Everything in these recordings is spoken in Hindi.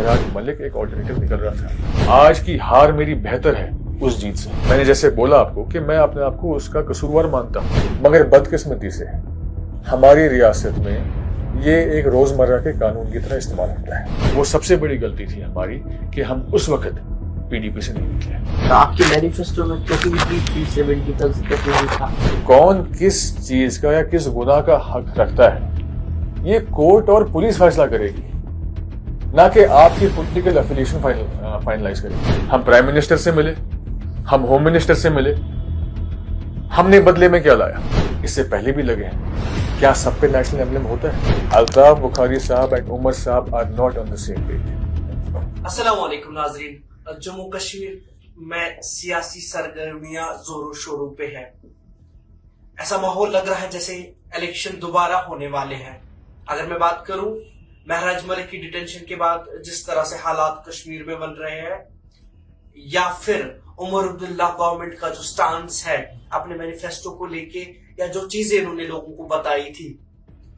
महराज मलिक एक ऑल्टरनेटिव निकल रहा था। आज की हार मेरी बेहतर है उस जीत से। मैंने जैसे बोला आपको कि मैं अपने आप को उसका कसूरवार मानता हूँ, मगर बदकिस्मती से हमारी रियासत में ये एक रोजमर्रा के कानून की तरह इस्तेमाल होता है। वो सबसे बड़ी गलती थी हमारी कि हम उस वक्त पीडीपी से नहीं निकले। तो आपके मैनिफेस्टो में था। कौन किस चीज का या किस गुनाह का हक रखता है ये कोर्ट और पुलिस फैसला करेगी, ना कि आपकी पॉलिटिकल एफिलिएशन फाइनलाइज करेगी। हम प्राइम मिनिस्टर से मिले, हम होम मिनिस्टर से मिले, हमने बदले में क्या लाया? इससे पहले भी लगे हैं। क्या सब पे नेशनल एम्बलम होता है? अल्ताफ बुखारी साहब एंड उमर साहब are not on the same page. अस्सलाम वालेकुम नाजरीन। जम्मू कश्मीर में सियासी सरगर्मियां जोरों शोरों पे है। ऐसा माहौल लग रहा है जैसे इलेक्शन दोबारा होने वाले हैं। अगर मैं बात करूं महराज मलिक की डिटेंशन के बाद जिस तरह से हालात कश्मीर में बन रहे हैं, या फिर उमर अब्दुल्ला गवर्नमेंट का जो स्टांस है अपने मैनिफेस्टो को लेके, या जो चीजें उन्होंने लोगों को बताई थी,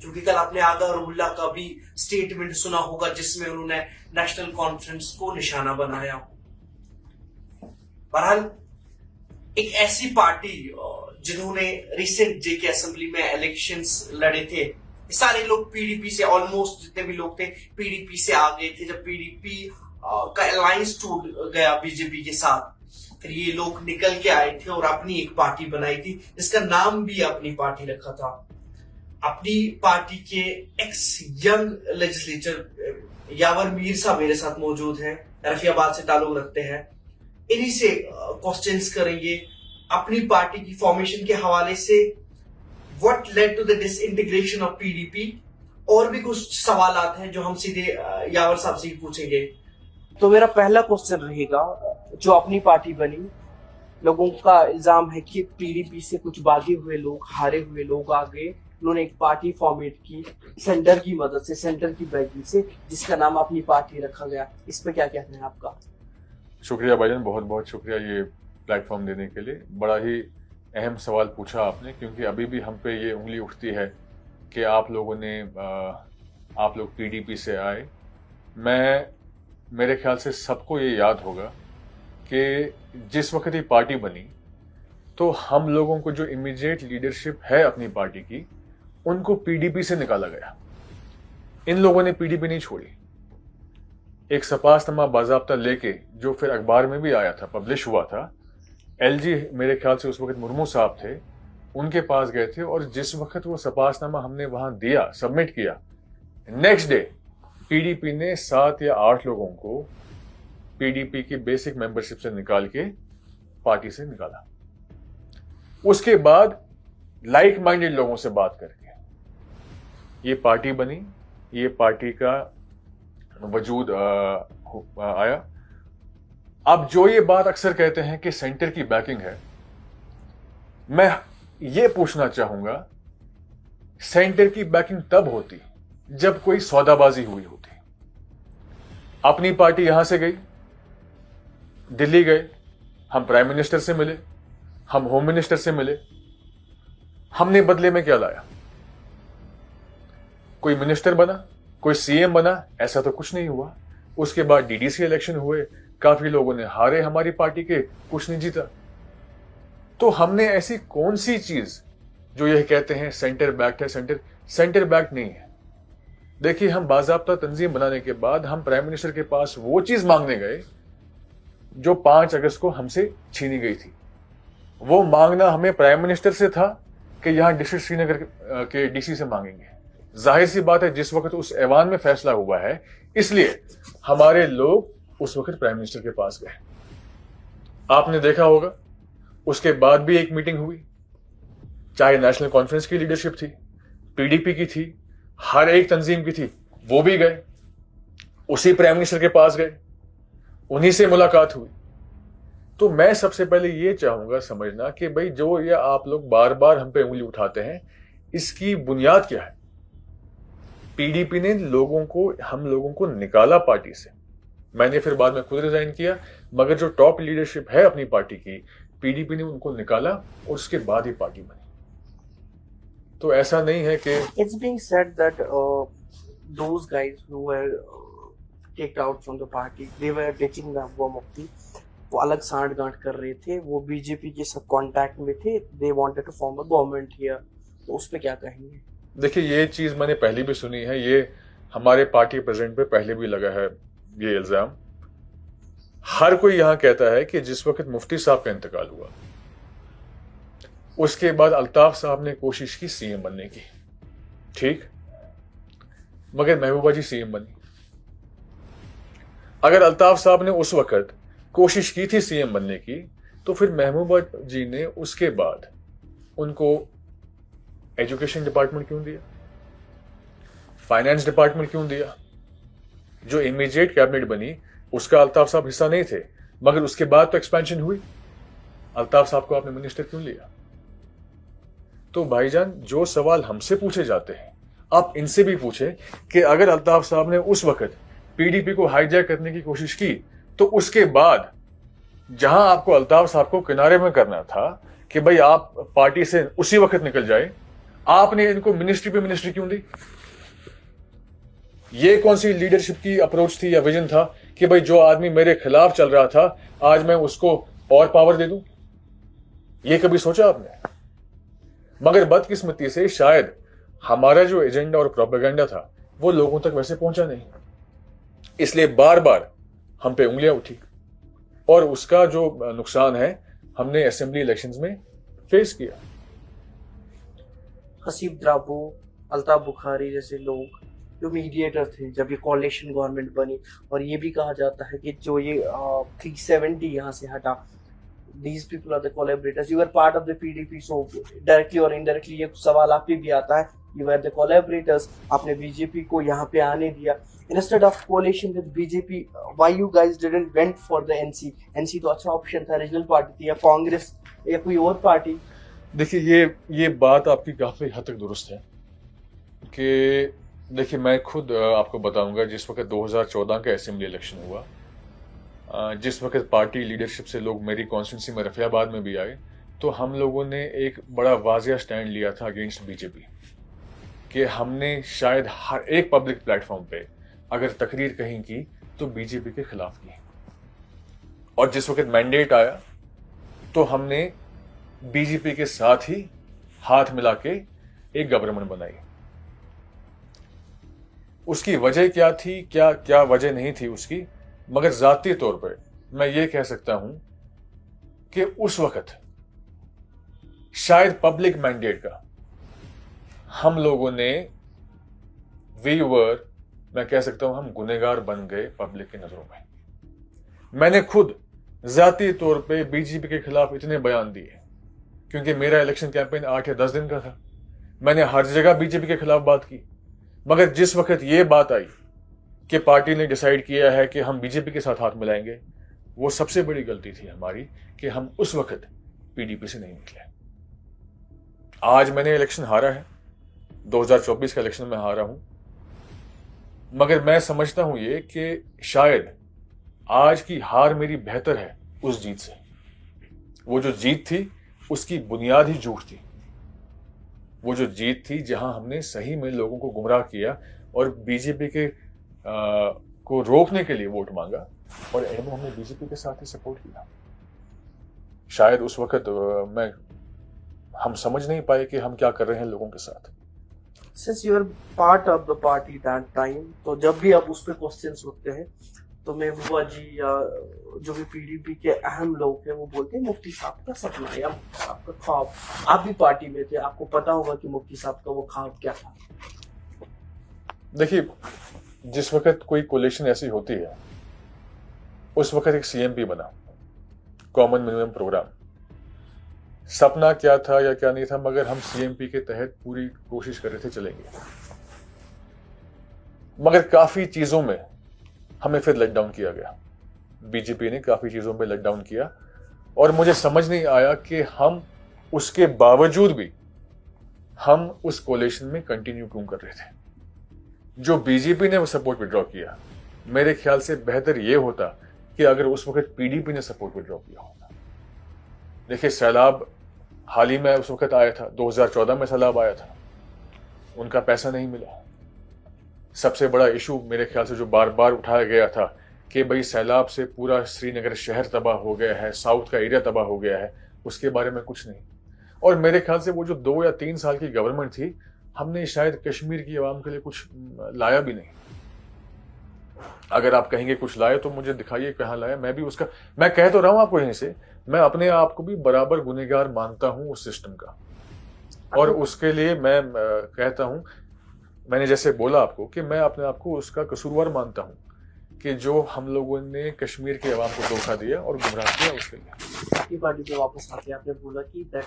क्योंकि कल आपने आगा रुल्ला का भी स्टेटमेंट सुना होगा जिसमें उन्होंने नेशनल कॉन्फ्रेंस को निशाना बनाया। बहरहाल एक ऐसी पार्टी जिन्होंने रिसेंट जेके असेंबली में इलेक्शंस लड़े थे, सारे लोग पीडीपी से, ऑलमोस्ट जितने भी लोग थे पीडीपी से आ गए थे। जब पीडीपी का अलायंस टूट गया बीजेपी के साथ, फिर ये लोग निकल के आए थे और अपनी एक पार्टी बनाई थी जिसका नाम भी अपनी पार्टी रखा था। अपनी पार्टी के एक्स यंग लेजिस्लेटर यावर मीर साहब मेरे साथ मौजूद हैं, रफियाबाद से ताल्लुक रखते हैं। इन्हीं से क्वेश्चंस करेंगे अपनी पार्टी की फॉर्मेशन के हवाले से, what led to the disintegration of PDP, और भी कुछ सवाल हैं जो हम सीधे यावर साहब से ही पूछेंगे। तो मेरा पहला क्वेश्चन रहेगा, जो अपनी पार्टी बनी, लोगों का इल्जाम है कि पीडीपी से कुछ बागी हुए लोग, हारे हुए लोग आ गए, उन्होंने एक पार्टी फॉर्मेट की सेंटर की मदद से, सेंटर की बैकिंग से, जिसका नाम अपनी पार्टी रखा गया। इस पे क्या कहते हैं आपका? शुक्रिया भाईजान, बहुत बहुत शुक्रिया ये प्लेटफॉर्म देने के लिए। बड़ा ही अहम सवाल पूछा आपने, क्योंकि अभी भी हम पे ये उंगली उठती है कि आप लोगों ने आप लोग पीडीपी से आए। मेरे ख्याल से सबको ये याद होगा कि जिस वक्त ये पार्टी बनी तो हम लोगों को जो इमीडिएट लीडरशिप है अपनी पार्टी की, उनको पीडीपी से निकाला गया। इन लोगों ने पीडीपी नहीं छोड़ी। एक सपासनामा बाज़ाब्ता लेके, जो फिर अखबार में भी आया था, पब्लिश हुआ था, एलजी मेरे ख्याल से उस वक्त मुर्मू साहब थे, उनके पास गए थे, और जिस वक्त वो सपासनामा हमने वहां दिया, सबमिट किया, नेक्स्ट डे पीडीपी ने 7 या 8 लोगों को पीडीपी की बेसिक मेंबरशिप से निकाल के पार्टी से निकाला। उसके बाद लाइक माइंडेड लोगों से बात करके ये पार्टी बनी, ये पार्टी का वजूद आया। अब जो ये बात अक्सर कहते हैं कि सेंटर की बैकिंग है, मैं ये पूछना चाहूंगा, सेंटर की बैकिंग तब होती जब कोई सौदाबाजी हुई होती। अपनी पार्टी यहां से गई, दिल्ली गए, हम प्राइम मिनिस्टर से मिले, हम होम मिनिस्टर से मिले, हमने बदले में क्या लाया? कोई मिनिस्टर बना, कोई सीएम बना? ऐसा तो कुछ नहीं हुआ। उसके बाद डीडीसी इलेक्शन हुए, काफी लोगों ने हारे हमारी पार्टी के, कुछ नहीं जीता। तो हमने ऐसी कौन सी चीज जो यह कहते हैं सेंटर बैक्ड है, सेंटर बैक्ड नहीं है। देखिए, हम बाज़ाब्ता तंजीम बनाने के बाद हम प्राइम मिनिस्टर के पास वो चीज मांगने गए जो 5 अगस्त को हमसे छीनी गई थी। वो मांगना हमें प्राइम मिनिस्टर से था कि यहां डिस्ट्रिक्ट श्रीनगर के डीसी से मांगेंगे। जाहिर सी बात है, जिस वक्त उस ऐवान में फैसला हुआ है, इसलिए हमारे लोग उस वक्त प्राइम मिनिस्टर के पास गए। आपने देखा होगा, उसके बाद भी एक मीटिंग हुई, चाहे नेशनल कॉन्फ्रेंस की लीडरशिप थी, पीडीपी की थी, हर एक तंजीम की थी, वो भी गए, उसी प्राइम मिनिस्टर के पास गए, उन्हीं से मुलाकात हुई। तो मैं सबसे पहले ये चाहूंगा समझना कि भाई, जो ये आप लोग बार बार हम पे उंगली उठाते हैं, इसकी बुनियाद क्या है? पीडीपी ने हम लोगों को निकाला पार्टी से। मैंने फिर बाद में खुद रिजाइन किया, मगर जो टॉप लीडरशिप है अपनी पार्टी की, पीडीपी ने उनको निकाला और उसके बाद ही पार्टी बनी। तो ऐसा नहीं है कि It's being said that those guys who were kicked out from the party. They were ditching Mehbooba Mufti. वो अलग सांठ गांठ कर रहे थे. वो बीजेपी के सब कांटेक्ट में थे. They wanted to form a government here. तो उस पे क्या कहेंगे? देखिए, ये चीज मैंने पहले भी सुनी है. ये हमारे पार्टी प्रेसिडेंट पे पहले भी लगा है ये इल्जाम. हर कोई यहां कहता है कि जिस वक्त मुफ्ती साहब का इंतकाल हुआ, उसके बाद अल्ताफ साहब ने कोशिश की सीएम बनने की. ठीक, मगर महबूबा जी सीएम बनी. अगर अल्ताफ साहब ने उस वक्त कोशिश की थी सीएम बनने की, तो फिर महबूबा जी ने उसके बाद उनको एजुकेशन डिपार्टमेंट क्यों दिया, फाइनेंस डिपार्टमेंट क्यों दिया? जो इमीडिएट कैबिनेट बनी उसका अल्ताफ साहब हिस्सा नहीं थे, मगर उसके बाद तो एक्सपेंशन हुई. अल्ताफ साहब को आपने मिनिस्टर क्यों लिया? तो भाईजान, जो सवाल हमसे पूछे जाते हैं आप इनसे भी पूछे कि अगर अल्ताफ साहब ने उस वक्त पीडीपी को हाईजैक करने की कोशिश की, तो उसके बाद जहां आपको अल्ताफ साहब को किनारे में करना था कि भाई आप पार्टी से उसी वक्त निकल जाए, आपने इनको मिनिस्ट्री पे मिनिस्ट्री क्यों दी? ये कौन सी लीडरशिप की अप्रोच थी या विजन था कि भाई जो आदमी मेरे खिलाफ चल रहा था आज मैं उसको और पावर दे दूं? ये कभी सोचा आपने? मगर बदकिस्मती से शायद हमारा जो एजेंडा और प्रोपेगेंडा था वो लोगों तक वैसे पहुंचा नहीं, इसलिए बार बार हम पे उंगलियां उठी और उसका जो नुकसान है हमने असेंबली इलेक्शंस में फेस किया. हसीब द्राबो, अल्ताफ बुखारी जैसे लोग जो मीडिएटर थे जब ये कोalition गवर्नमेंट बनी, और ये भी कहा जाता है कि जो ये 370 यहाँ से हटा, these people are the collaborators. You were part of the PDP, so directly or indirectly ये सवाल आप पे भी आता है. You were the collaborators. आपने बीजेपी को यहाँ पे आने दिया. Instead of coalition with BJP, why you guys didn't went for the NC? NC तो अच्छा ऑप्शन था, रीजनल पार्टी थी, या कांग्रेस या कोई और पार्टी. देखिए, ये बात आपकी काफी हद तक दुरुस्त है कि देखिए, मैं खुद आपको बताऊंगा, जिस वक्त 2014 का असेंबली इलेक्शन हुआ, जिस वक्त पार्टी लीडरशिप से लोग मेरी कॉन्स्टिट्यूंसी में रफियाबाद में भी आए, तो हम लोगों ने एक बड़ा वाजिया स्टैंड लिया था अगेंस्ट बीजेपी कि हमने शायद हर एक पब्लिक प्लेटफॉर्म पे अगर तकरीर कहीं की तो बीजेपी के खिलाफ की. और जिस वक्त मैंडेट आया तो हमने बीजेपी के साथ ही हाथ मिला के एक गवर्नमेंट बनाई. उसकी वजह क्या थी, क्या वजह नहीं थी उसकी, मगर जाती तौर पर मैं ये कह सकता हूं कि उस वक्त शायद पब्लिक मैंडेट का हम लोगों ने मैं कह सकता हूं हम गुनहगार बन गए पब्लिक की नजरों में. मैंने खुद जाती तौर पे बीजेपी के खिलाफ इतने बयान दिए क्योंकि मेरा इलेक्शन कैंपेन 8 या 10 दिन का था. मैंने हर जगह बीजेपी के खिलाफ बात की, मगर जिस वक्त ये बात आई कि पार्टी ने डिसाइड किया है कि हम बीजेपी के साथ हाथ मिलाएंगे, वो सबसे बड़ी गलती थी हमारी कि हम उस वक्त पीडीपी से नहीं निकले. आज मैंने इलेक्शन हारा है, 2024 का इलेक्शन में हारा हूं, मगर मैं समझता हूं ये कि शायद आज की हार मेरी बेहतर है उस जीत से. वो जो जीत थी उसकी बुनियाद ही झूठ थी. वो जो जीत थी जहां हमने सही में लोगों को गुमराह किया और बीजेपी के को रोकने के लिए वोट मांगा, और एंड में हमने बीजेपी के साथ ही सपोर्ट किया. शायद उस वक्त हम समझ नहीं पाए कि हम क्या कर रहे हैं लोगों के साथ. Since you are part of the party that time, तो जब भी आप उस पर क्वेश्चंस उठते हैं तो महबूबा जी या जो भी पीडीपी के अहम लोग हैं वो बोलते हैं मुफ्ती साहब का सपना या मुफ्ती साहब का ख्वाब. आप भी पार्टी में थे, आपको पता होगा कि मुफ्ती साहब का वो ख्वाब क्या था. देखिए, जिस वक्त कोई कोलिशन ऐसी होती है उस वक्त एक सीएमपी बना, कॉमन मिनिमम प्रोग्राम. सपना क्या था या क्या नहीं था, मगर हम सीएमपी के तहत पूरी कोशिश कर रहे थे चलेंगे. मगर काफी चीजों में हमें फिर लेट डाउन किया गया. बीजेपी ने काफी चीजों पे लेट डाउन किया और मुझे समझ नहीं आया कि हम उसके बावजूद भी हम उस कोलिशन में कंटिन्यू क्यों कर रहे थे. जो बीजेपी ने वो सपोर्ट विड्रॉ किया, मेरे ख्याल से बेहतर ये होता कि अगर उस वक्त पीडीपी ने सपोर्ट विड्रॉ किया होता. देखिए, सैलाब हाल ही में उस वक्त आया था, 2014 में सैलाब आया था, उनका पैसा नहीं मिला. सबसे बड़ा इशू मेरे ख्याल से जो बार बार उठाया गया था कि भाई सैलाब से पूरा श्रीनगर शहर तबाह हो गया है, साउथ का एरिया तबाह हो गया है, उसके बारे में कुछ नहीं। और मेरे ख्याल से वो जो 2 या 3 साल की गवर्नमेंट थी, हमने शायद कश्मीर की आवाम के लिए कुछ लाया भी नहीं। अगर आप कहेंगे कुछ लाए तो मुझे दिखाइए कहाँ लाया। मैं कह तो रहा हूं आपको यहीं से, मैं अपने आप को भी बराबर गुनहगार मानता हूं उस सिस्टम का, और उसके लिए मैं कहता हूं, मैंने जैसे बोला आपको कि मैं अपने आप को उसका कसूरवार मानता हूं कि जो हम लोगों ने कश्मीर के अवाम को धोखा दिया और गुमराह किया, उसके लिए। आपकी पार्टी पे वापस आके आपने बोला कि that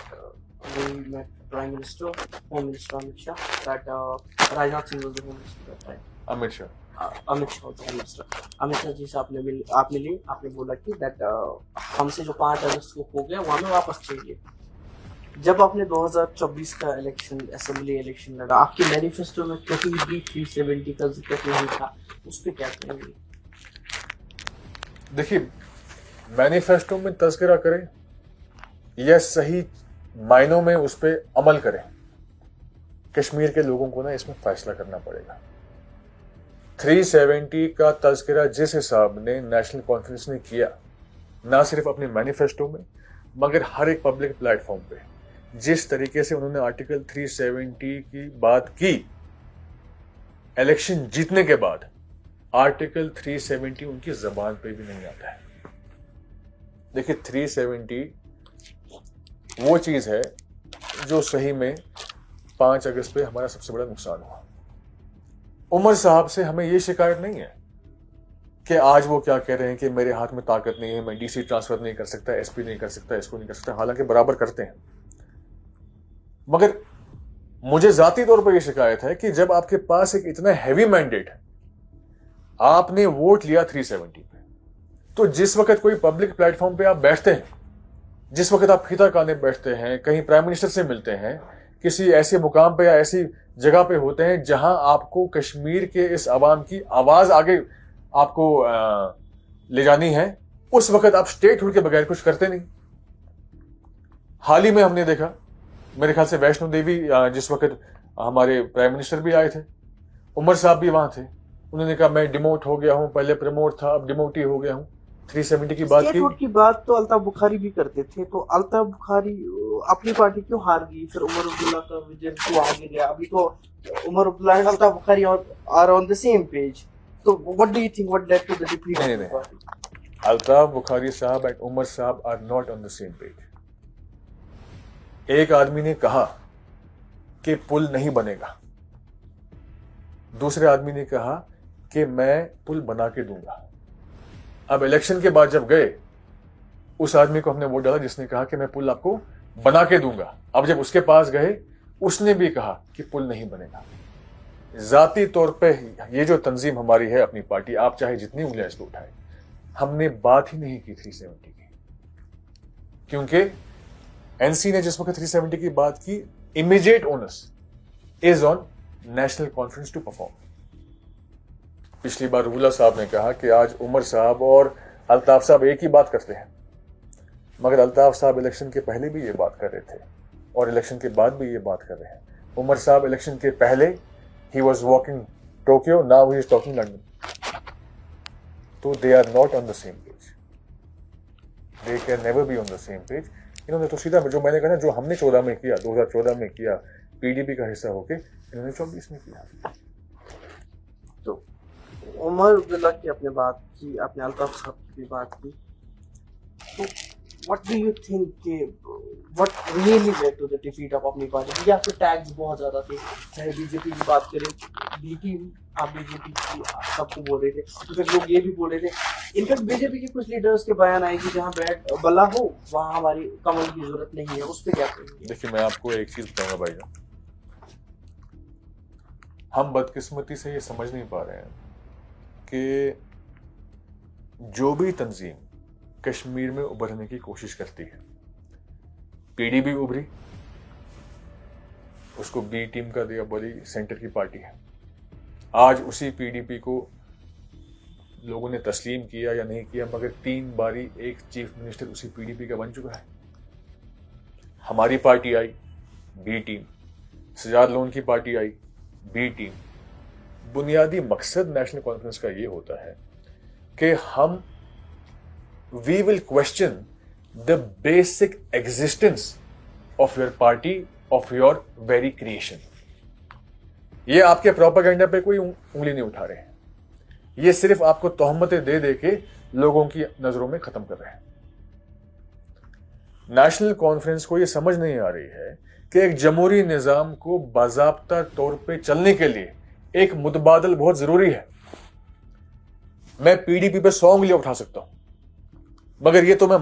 prime minister, home minister Amit Shah, that Rajnath Singh was the home minister, Amit Shah ji से आप मिले, आपने बोला कि दैट हमसे जो 5 अगस्त को हो गया वो हमें वापस चाहिए। जब आपने 2024 का इलेक्शन, असेंबली इलेक्शन लड़ा, आपके मैनिफेस्टो में कहीं भी 370 का जिक्र नहीं था, उस पर क्या कहेंगे? देखिए, मैनिफेस्टो में तज़किरा करें या सही मायनों में उस पर अमल करें, कश्मीर के लोगों को ना इसमें फैसला करना पड़ेगा। 370 का तज़किरा जिस हिसाब ने नेशनल कॉन्फ्रेंस ने किया, ना सिर्फ अपने मैनिफेस्टो में मगर हर एक पब्लिक प्लेटफॉर्म पे, जिस तरीके से उन्होंने आर्टिकल 370 की बात की, इलेक्शन जीतने के बाद आर्टिकल 370 उनकी जबान पे भी नहीं आता है। देखिए, 370 वो चीज है जो सही में 5 अगस्त पे हमारा सबसे बड़ा नुकसान हुआ। उमर साहब से हमें ये शिकायत नहीं है कि आज वो क्या कह रहे हैं कि मेरे हाथ में ताकत नहीं है, मैं डीसी ट्रांसफर नहीं कर सकता, एसपी नहीं कर सकता, इसको नहीं कर सकता, हालांकि बराबर करते हैं। मगर मुझे जाती तौर पर यह शिकायत है कि जब आपके पास एक इतना हैवी मैंडेट है, आपने वोट लिया 370 पे, तो जिस वक्त कोई पब्लिक प्लेटफॉर्म पे आप बैठते हैं, जिस वक्त आप फीता काने बैठते हैं, कहीं प्राइम मिनिस्टर से मिलते हैं, किसी ऐसे मुकाम पे या ऐसी जगह पे होते हैं जहां आपको कश्मीर के इस अवाम की आवाज आगे आपको ले जानी है, उस वक्त आप स्टेट हुड के बगैर कुछ करते नहीं। हाल ही में हमने देखा, मेरे ख्याल से वैष्णो देवी जिस वक्त हमारे प्राइम मिनिस्टर भी आए थे, उमर साहब भी वहां थे, उन्होंने कहा मैं डिमोट हो गया हूं, पहले प्रमोट था अब डिमोट ही हो गया हूं। 370 की बात की बात तो अल्ताफ बुखारी भी करते थे, तो अल्ताफ बुखारी अपनी पार्टी क्यों हार गई? फिर उमर अब्दुल्ला का विजन क्यों आगे गया? अभी तो Omar Abdullah and Altaf Bukhari are on the same page, तो what do you think what led to the defeat? नहीं, अल्ताफ बुखारी साहब एंड उमर साहब are not on the same page. एक आदमी ने कहा कि पुल नहीं बनेगा, दूसरे आदमी ने कहा कि मैं पुल बना के दूंगा। अब इलेक्शन के बाद जब गए, उस आदमी को हमने वोट डाला जिसने कहा कि मैं पुल आपको बना के दूंगा। अब जब उसके पास गए, उसने भी कहा कि पुल नहीं बनेगा। जाती तौर पे ये जो तंजीम हमारी है, अपनी पार्टी, आप चाहे जितनी उंगलियां इसको उठाए, हमने बात ही नहीं की 370 की, क्योंकि एनसी ने जिस वक्त 370 की बात की, immediate onus is on National Conference to perform. पिछली बार रूला साहब ने कहा कि आज उमर साहब और अल्ताफ साहब एक ही बात करते हैं, मगर अल्ताफ साहब इलेक्शन के पहले भी ये बात कर रहे थे और इलेक्शन के बाद भी ये बात कर रहे हैं। उमर साहब इलेक्शन के पहले ही was walking Tokyo, now he is talking London. तो they are not on the same page, they can never be on the same page. इन्होंने तो सीधा, जो मैंने कहा ना, जो हमने 14 में किया, 2014 में किया, पीडीपी का हिस्सा होके, इन्होंने 24 में किया। तो उमर अब्दुल्ला की आपने बात की, आपने अल्ताफ साहब की बात की, तो what do you think what really led to the defeat of अपनी पार्टी? या फिर टैग्स बहुत ज्यादा थे, चाहे बीजेपी की बात करें, बी टीम आप बीजेपी की सबको बोल रहे थे, तो लोग ये भी बोल रहे थे, इनफैक्ट बीजेपी के कुछ लीडर्स के बयान आए कि जहाँ बैट बला हो वहाँ हमारी कमल की जरूरत नहीं है। उस पर क्या कहेंगे? देखिए, मैं आपको एक चीज बताऊंगा भाईजान, हम बदकिस्मती से ये समझ नहीं पा रहे हैं कि जो भी तंजीम कश्मीर में उभरने की कोशिश करती है, पीडीपी उभरी, उसको बी टीम का दिया, बड़ी सेंटर की पार्टी है। आज उसी पीडीपी को लोगों ने तस्लीम किया या नहीं किया, मगर 3 बारी एक चीफ मिनिस्टर उसी पीडीपी का बन चुका है। हमारी पार्टी आई, बी टीम, सजाद लोन की पार्टी आई, बी टीम, बुनियादी मकसद नेशनल कॉन्फ्रेंस का ये होता है कि हम we will question the basic existence of your party, of your very creation. ये आपके प्रोपेगेंडा पे कोई उंगली नहीं उठा रहे हैं, ये सिर्फ आपको तोहमतें दे दे के लोगों की नजरों में खत्म कर रहे हैं। नेशनल कॉन्फ्रेंस को ये समझ नहीं आ रही है कि एक जमहूरी निजाम को बाज़ाब्ता तौर पे चलने के लिए एक मुतबादल बहुत जरूरी है। मैं पीडीपी पे 100 उंगलियां उठा सकता हूं, मगर ये तो मैं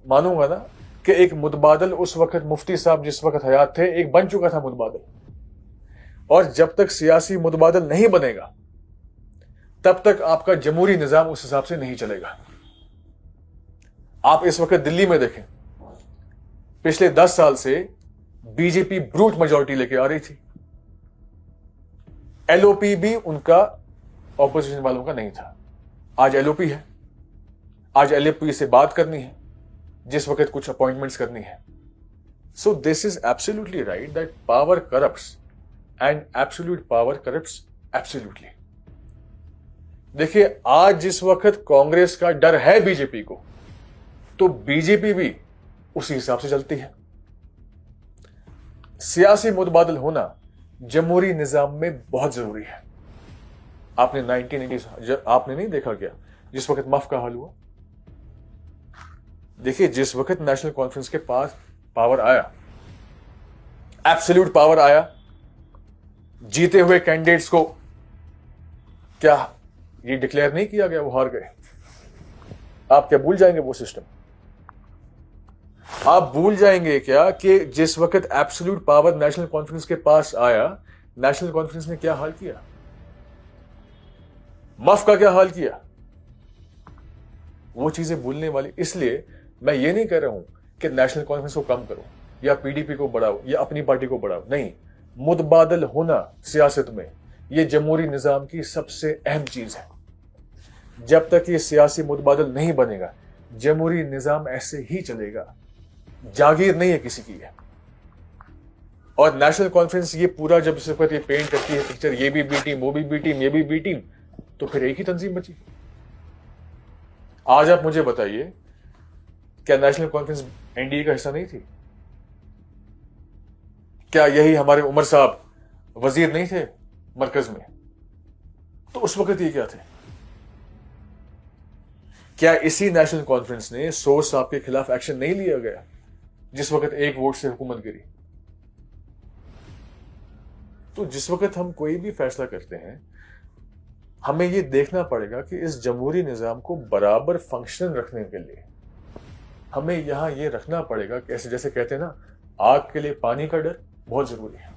मानूंगा ना कि एक मुतबादल उस वक्त मुफ्ती साहब जिस वक्त हयात थे एक बन चुका था मुतबादल, और जब तक सियासी मुतबादल नहीं बनेगा तब तक आपका जमहूरी निजाम उस हिसाब से नहीं चलेगा। आप इस वक्त दिल्ली में देखें, पिछले 10 साल से बीजेपी ब्रूट मेजॉरिटी लेके आ रही थी, एलओपी भी उनका ऑपोजिशन वालों का नहीं था। आज एलओपी है, आज एलओपी से बात करनी है जिस वक्त कुछ अपॉइंटमेंट्स करनी है। So this is absolutely right that power corrupts and absolute power corrupts absolutely. देखिए, आज जिस वक्त कांग्रेस का डर है बीजेपी को, तो बीजेपी भी उसी हिसाब से चलती है। सियासी मुतबादल होना जमहूरी निजाम में बहुत जरूरी है। आपने 1980 आपने नहीं देखा क्या जिस वक्त मफ का हाल हुआ? देखिए, जिस वक्त नेशनल कॉन्फ्रेंस के पास पावर आया, एब्सोल्यूट पावर आया, जीते हुए कैंडिडेट्स को क्या ये डिक्लेयर नहीं किया गया वो हार गए? आप क्या भूल जाएंगे वो सिस्टम? आप भूल जाएंगे क्या कि जिस वक्त एब्सोल्यूट पावर नेशनल कॉन्फ्रेंस के पास आया, नेशनल कॉन्फ्रेंस ने क्या हाल किया? मफ का क्या हाल किया? वो चीजें भूलने वाली। इसलिए मैं ये नहीं कह रहा हूं कि नेशनल कॉन्फ्रेंस को कम करो या पीडीपी को बढ़ाओ या अपनी पार्टी को बढ़ाओ, नहीं। मुतबादल होना सियासत में यह जमहूरी निजाम की सबसे अहम चीज है। जब तक ये सियासी मुतबादल नहीं बनेगा, जमहूरी निजाम ऐसे ही चलेगा। जागीर नहीं है किसी की है। और नेशनल कॉन्फ्रेंस ये पूरा जब इस वक्त ये पेंट करती है पिक्चर, ये भी बी टीम, वो भी बी टीम, ये भी बी टीम, तो फिर एक ही तंजीम बची। आज आप मुझे बताइए, क्या नेशनल कॉन्फ्रेंस एनडीए का हिस्सा नहीं थी? क्या यही हमारे उमर साहब वजीर नहीं थे मरकज में? तो उस वक्त ये क्या थे? क्या इसी नेशनल कॉन्फ्रेंस ने सोर्स साहब के खिलाफ एक्शन नहीं लिया गया जिस वक्त एक वोट से हुकूमत गिरी? तो जिस वक्त हम कोई भी फैसला करते हैं, हमें यह देखना पड़ेगा कि इस जमहूरी निजाम को बराबर फंक्शन रखने के लिए हमें यहां यह रखना पड़ेगा कि ऐसे जैसे कहते हैं ना, आग के लिए पानी का डर बहुत जरूरी है।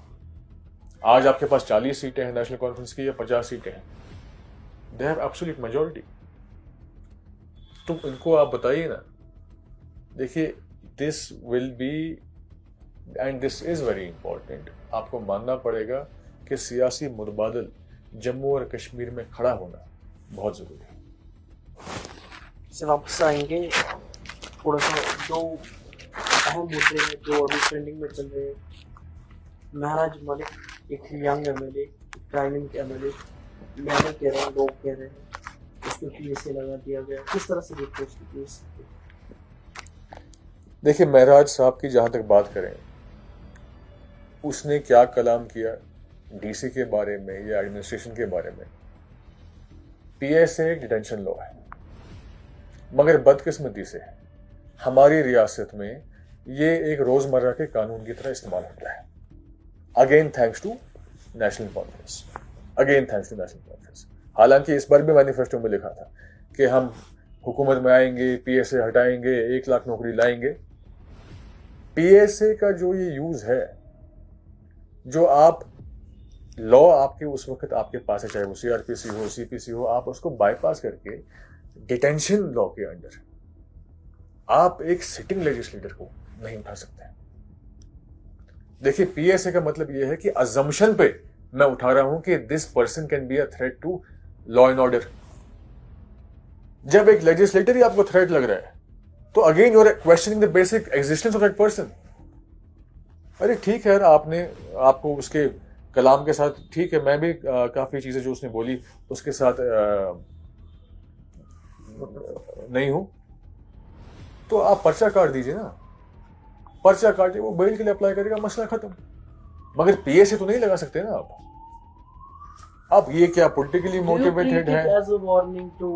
आज आपके पास 40 सीटें हैं नेशनल कॉन्फ्रेंस की या 50 सीटें हैं, दे हैव एब्सोल्यूट मेजॉरिटी। तो इनको आप बताइए ना। देखिए, this will be and this is very important. आपको मानना पड़ेगा कि सियासी मुतबादल जम्मू और कश्मीर में खड़ा होना बहुत जरूरी है। से वापस आएंगे, थोड़ा सा जो अहम मुद्दे हैं जो अभी ट्रेंडिंग में चल रहे हैं। महराज मलिक एक यंग एमएलए, डायनेमिक एमएलए, मैं नहीं कह रहा हूँ, लोग कह रहे हैं उसको पीएसए लगा दिया गया। किस तरह से देखते हैं उसकी केस? देखिए, महराज साहब की जहां तक बात करें, उसने क्या कलाम किया डीसी के बारे में या एडमिनिस्ट्रेशन के बारे में, पीएसए एक डिटेंशन लॉ है, मगर बदकिस्मती से हमारी रियासत में ये एक रोजमर्रा के कानून की तरह इस्तेमाल होता है। Again thanks to National Conference, again thanks to National Conference. हालांकि इस बार भी मैनिफेस्टो में लिखा था कि हम हुकूमत में आएंगे, पीएसए हटाएंगे, 1 लाख नौकरी लाएंगे। पीएसए का जो ये यूज है, जो आप लॉ आपके उस वक्त आपके पास है, चाहे वो सीआरपीसी हो, सीपीसी हो, आप उसको बाईपास करके डिटेंशन लॉ के अंडर आप एक सिटिंग लेजिस्लेटर को नहीं उठा सकते। देखिए, पीएसए का मतलब यह है कि अजम्पशन पे मैं उठा रहा हूं कि this person can be a threat to law and order. जब एक लेजिस्लेटर ही आपको थ्रेट लग रहा है, तो again you are questioning the basic existence of that person. अरे ठीक है यार, आपको उसके कलाम के साथ ठीक है, मैं भी काफ़ी चीज़ें जो उसने बोली उसके साथ नहीं हूं, तो आप पर्चा काट दीजिए ना, पर्चा काटिए, वो बेल के लिए अप्लाई करेगा, मसला खत्म। मगर पीए से तो नहीं लगा सकते ना आप। अब ये क्या पॉलिटिकली मोटिवेटेड है? As a warning to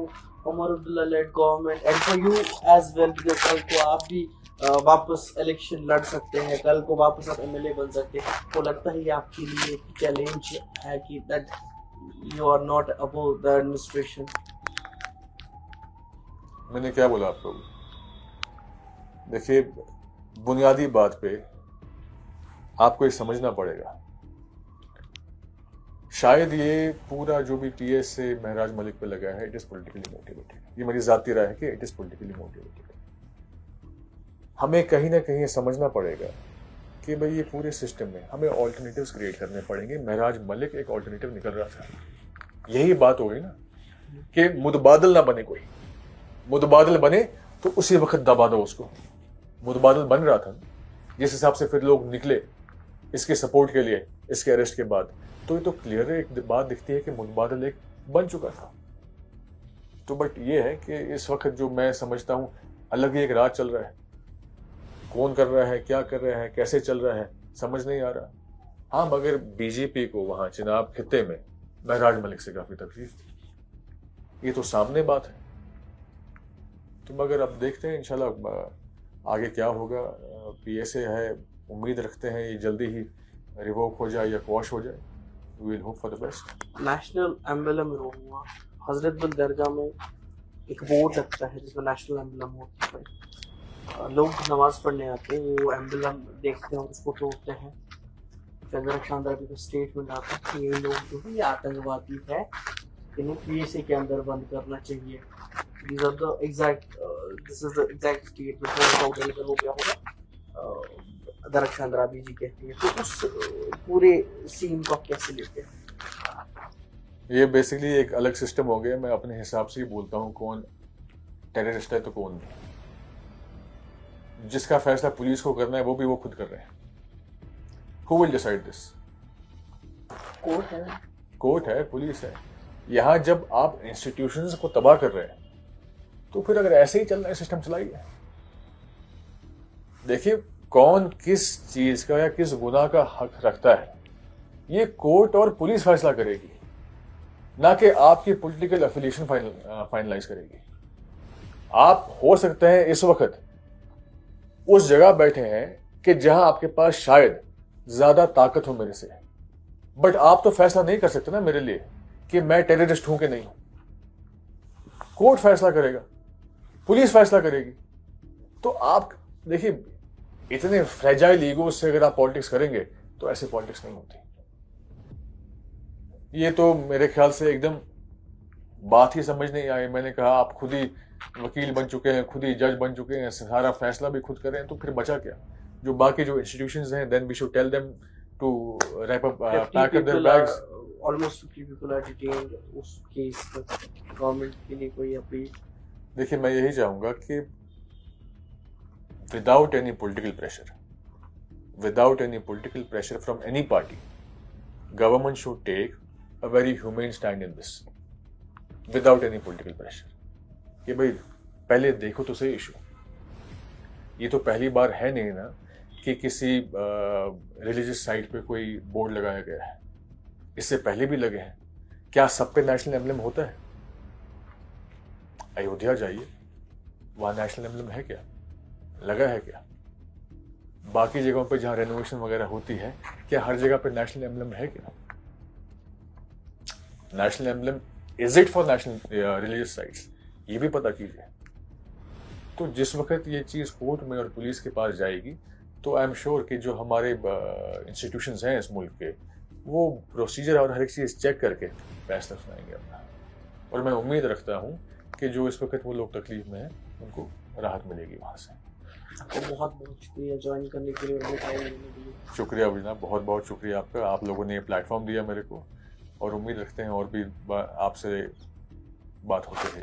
Omar Abdullah led government and for you as well, because कल को आप भी वापस इलेक्शन लड़ सकते हैं, कल को वापस आप एमएलए बन सकते हैं। तो लगता है ये आपके लिए चैलेंज है कि that you are not above the administration? मैंने क्या बोला आपको? देखिए, बुनियादी बात पे आपको ये समझना पड़ेगा, शायद ये पूरा जो भी पीएस से महराज मलिक पे लगा है, इट इज पॉलिटिकली मोटिवेटेड। ये मेरी जाती राय है कि इट इज पॉलिटिकली मोटिवेटेड। हमें कहीं ना कहीं समझना पड़ेगा कि भाई ये पूरे सिस्टम में हमें ऑल्टरनेटिव्स क्रिएट करने पड़ेंगे। महराज मलिक एक ऑल्टरनेटिव निकल रहा था, यही बात हो गई ना कि मुतबादल ना बने, कोई मुतबादल बने तो उसी वक्त दबा दो उसको। मुतबादल बन रहा था, जिस हिसाब से फिर लोग निकले इसके सपोर्ट के लिए इसके अरेस्ट के बाद, तो ये तो क्लियर एक बात दिखती है कि मुतबादल एक बन चुका था। तो बट ये है कि इस वक्त जो मैं समझता हूं अलग ही एक राज चल रहा है, कौन कर रहा है, क्या कर रहा है, कैसे चल रहा है, समझ नहीं आ रहा। हाँ, मगर बीजेपी को वहां चिनाब खित्ते में महराज मलिक से काफी तकलीफ थी, ये तो सामने बात है। तो मगर अब देखते हैं इंशाल्लाह आगे क्या होगा। पीएसए है, उम्मीद रखते हैं ये जल्दी ही रिवोक हो जाए या क्वॉश हो जाए। We will hope for the best. National emblem हुआ हजरत बल दरगाह में एक बोर्ड लगता है जिसमें नेशनल एम्बलम होता है। लोग नमाज पढ़ने आते हैं, वो एम्बलम देखते हैं, उसको तोड़ते हैं। फिर शानदार भी स्टेटमेंट आता है कि ये लोग जो है ये आतंकवादी है, इन्हें पीएसए के अंदर बंद करना चाहिए। These are the exact, this is the exact statement हो गया होगा दरख्शान राबी जी कहती है। तो उस पूरे सीन को कैसे लेते हैं? ये बेसिकली एक अलग सिस्टम हो गया। मैं अपने हिसाब से ही बोलता हूँ कौन टेररिस्ट है तो कौन नहीं। जिसका फैसला पुलिस को करना है वो भी वो खुद कर रहे हैं। Who will decide this? Court है, पुलिस है। यहाँ जब आप इंस्टीट्यूशंस को तबाह कर रहे हैं तो फिर अगर ऐसे ही चल रहा है सिस्टम, चलाइए। देखिए, कौन किस चीज का या किस गुनाह का हक रखता है, ये कोर्ट और पुलिस फैसला करेगी, ना कि आपकी पॉलिटिकल एफिलिएशन फाइनलाइज करेगी। आप हो सकते हैं इस वक्त उस जगह बैठे हैं कि जहां आपके पास शायद ज्यादा ताकत हो मेरे से, बट आप तो फैसला नहीं कर सकते ना मेरे लिए कि मैं टेररिस्ट हूं कि नहीं हूं। कोर्ट फैसला करेगा, पुलिस फैसला करेगी। तो आप देखिए, इतने फ्रेजाइल ईगो से अगर आप पॉलिटिक्स करेंगे तो ऐसे पॉलिटिक्स नहीं होती। ये तो मेरे ख्याल से एकदम बात ही समझ नहीं आई। मैंने कहा आप खुद ही वकील बन चुके हैं, खुद ही जज बन चुके हैं, सारा फैसला भी खुद करें, तो फिर बचा क्या? जो बाकी जो इंस्टीट्यूशंस हैं, then we should tell them to wrap up, pack up their bags. Almost 50 people are detained उस केस पर। गवर्नमेंट के लिए कोई अपील? देखिए, मैं यही चाहूंगा कि without any political pressure from any party, government should take a very humane stand in this, without any political pressure. कि भाई पहले देखो तो सही इशू। ये तो पहली बार है नहीं ना कि किसी रिलीजियस साइट पे कोई बोर्ड लगाया गया है, इससे पहले भी लगे हैं। क्या सब पे नेशनल एम्बलम होता है? अयोध्या जाइए, वहां नेशनल एम्बलम है क्या? लगा है क्या? बाकी जगहों पे जहां रेनोवेशन वगैरह होती है, क्या हर जगह पे नेशनल एम्बलम है क्या? National emblem is it for national religious sites, ये भी पता कीजिए। तो जिस वक्त ये चीज कोर्ट में और पुलिस के पास जाएगी, तो आई एम श्योर कि जो हमारे इंस्टीट्यूशंस हैं इस मुल्क के, वो प्रोसीजर और हर एक चीज चेक करके फैसला सुनाएंगे अपना। और मैं उम्मीद रखता हूँ कि जो इस वक्त वो लोग तकलीफ में हैं, उनको राहत मिलेगी वहां से। आपको बहुत बहुत शुक्रिया ज्वाइन करने के लिए और हमें टाइम देने के लिए। शुक्रिया अभिना, बहुत बहुत शुक्रिया आपका। आप लोगों ने ये प्लेटफॉर्म दिया मेरे को, और उम्मीद रखते हैं और भी आपसे बात होती रहेगी।